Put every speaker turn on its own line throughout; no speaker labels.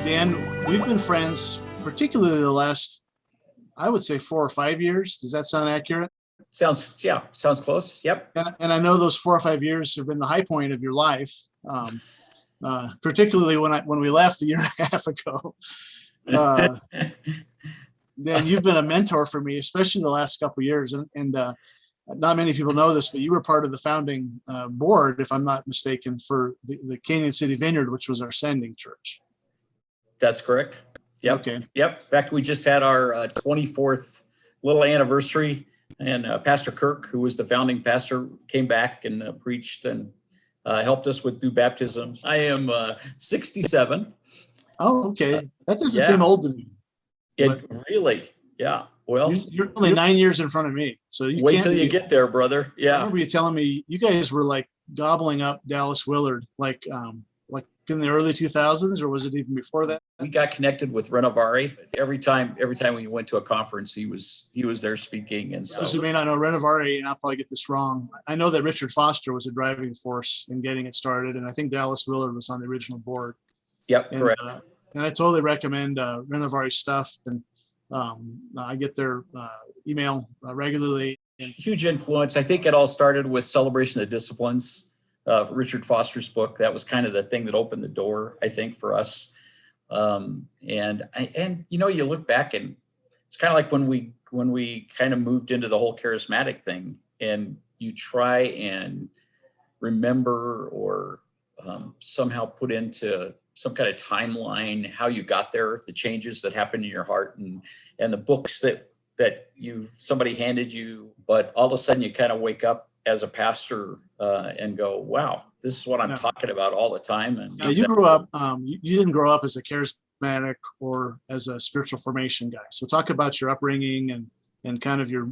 Dan, we've been friends, particularly the last, I would say 4 or 5 years. Does that sound accurate?
Sounds close. Yep.
And I know those 4 or 5 years have been the high point of your life, particularly when we left a year and a half ago. Dan, you've been a mentor for me, especially the last couple of years. And not many people know this, but you were part of the founding board, if I'm not mistaken, for the Canyon City Vineyard, which was our sending church.
That's correct. Yep.
Okay.
Yep. In fact, we just had our 24th little anniversary, and Pastor Kirk, who was the founding pastor, came back and preached and helped us with do baptisms. I am 67.
Oh, okay. That doesn't seem old to me.
Really, yeah. Well,
you're only 9 years in front of me, so you
wait till you get there, brother. Yeah.
I remember you telling me you guys were like gobbling up Dallas Willard, like in the early 2000s, or was it even before that?
We got connected with Renovari. Every time we went to a conference, he was there speaking. And so,
those who may not know Renovari, and I'll probably get this wrong, I know that Richard Foster was a driving force in getting it started, and I think Dallas Willard was on the original board.
Yep, correct.
And I totally recommend Renovari stuff, and I get their email regularly. And
huge influence. I think it all started with Celebration of the Disciplines, Richard Foster's book. That was kind of the thing that opened the door, I think, for us. And you look back, and it's kind of like when we kind of moved into the whole charismatic thing, and you try and remember or somehow put into some kind of timeline how you got there, the changes that happened in your heart, and the books that somebody handed you, but all of a sudden you kind of wake up as a pastor and go, wow, this is what I'm talking about all the time. And
you grew up, you didn't grow up as a charismatic or as a spiritual formation guy. So talk about your upbringing and kind of your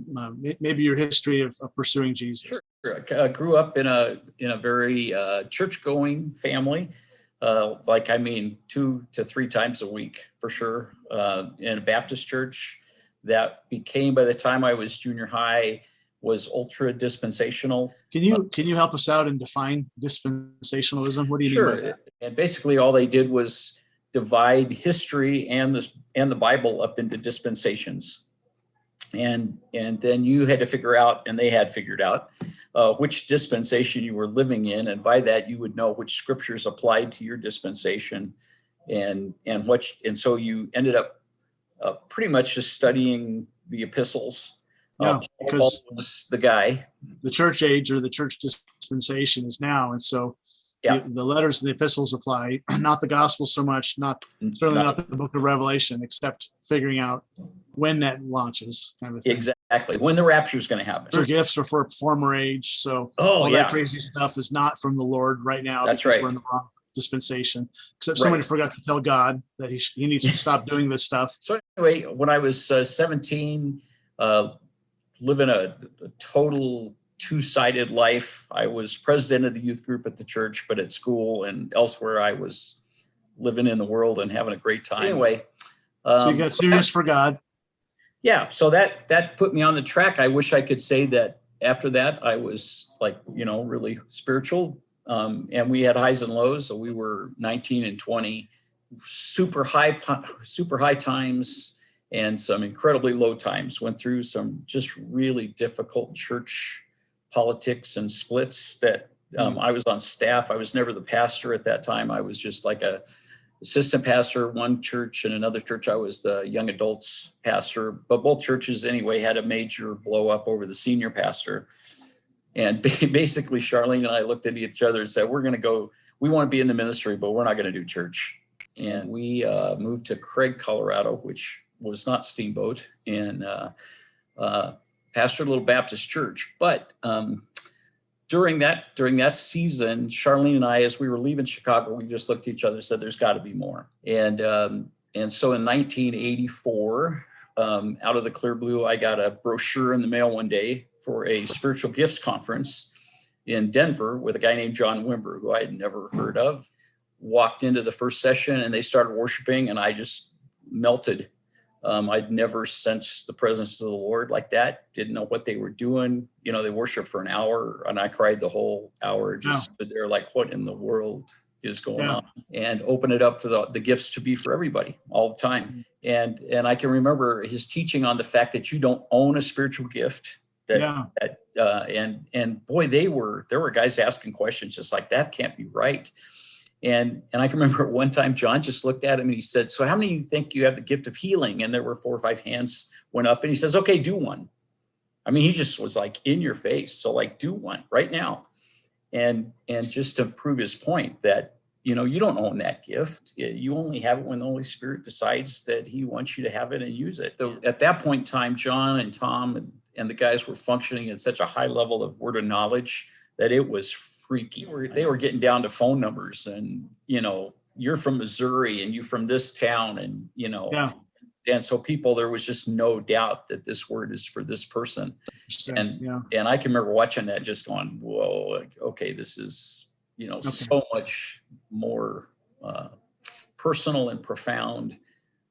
maybe your history of pursuing Jesus.
Sure. I grew up in a very church-going family. 2 to 3 times a week for sure, in a Baptist church that became, by the time I was junior high, was ultra dispensational.
Can you help us out and define dispensationalism? What do you mean by that?
And basically all they did was divide history and the Bible up into dispensations. And then you had to figure out, and they had figured out, which dispensation you were living in, and by that you would know which scriptures applied to your dispensation, and so you ended up pretty much just studying the epistles.
Yeah, because
Paul was the guy.
The church age or the church dispensation is now, and so the letters and the epistles apply, not the gospel so much, certainly not the book of Revelation, except figuring out when that launches, kind of thing.
Exactly, when the rapture is going to happen.
Your gifts are for a former age, so all that crazy stuff is not from the Lord right now.
That's right.
We're in the wrong dispensation, except somebody forgot to tell God that he needs to stop doing this stuff.
So anyway, when I was 17, living a total two-sided life. I was president of the youth group at the church, but at school and elsewhere, I was living in the world and having a great time. Anyway.
So you got serious for God.
Yeah. So that put me on the track. I wish I could say that after that, I was really spiritual. And we had highs and lows. So we were 19 and 20, super high times, and some incredibly low times. Went through some just really difficult church politics and splits that I was on staff. I was never the pastor at that time. I was just like a assistant pastor, one church, and another church I was the young adults pastor. But both churches anyway had a major blow up over the senior pastor. And basically Charlene and I looked at each other and said, we want to be in the ministry, but we're not going to do church. And we moved to Craig, Colorado, which was not Steamboat, and pastored a little Baptist church. But during that season, Charlene and I, as we were leaving Chicago, we just looked at each other and said, there's got to be more. And so in 1984, out of the clear blue, I got a brochure in the mail one day for a spiritual gifts conference in Denver with a guy named John Wimber, who I had never heard of. Walked into the first session and they started worshiping, and I just melted. I'd never sensed the presence of the Lord like that. Didn't know what they were doing. They worshiped for an hour, and I cried the whole hour. Just stood there like, what in the world is going on, and open it up for the gifts to be for everybody all the time. And I can remember his teaching on the fact that you don't own a spiritual gift. And boy, there were guys asking questions just like, that can't be right. And I can remember one time John just looked at him and he said, so how many of you think you have the gift of healing? And there were 4 or 5 hands went up, and he says, okay, do one. I mean, he just was like in your face. So like, do one right now. And just to prove his point that, you don't own that gift. You only have it when the Holy Spirit decides that he wants you to have it and use it. So at that point in time, John and Tom and the guys were functioning at such a high level of word of knowledge that it was freaky. They were getting down to phone numbers and, you're from Missouri and you from this town and, and so there was just no doubt that this word is for this person. And I can remember watching that just going, whoa, okay, this is, so much more personal and profound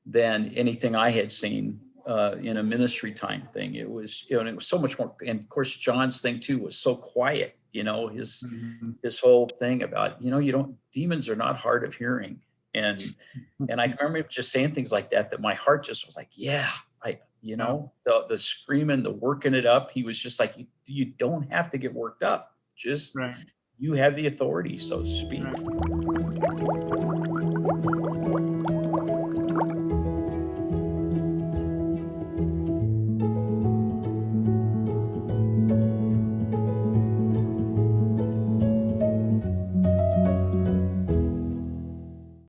than anything I had seen in a ministry time thing. It was, and it was so much more. And of course, John's thing too was so quiet. His whole thing about, demons are not hard of hearing. And I remember just saying things like that my heart just was like, yeah, the screaming, the working it up. He was just like, you don't have to get worked up. Just, you have the authority, so to speak.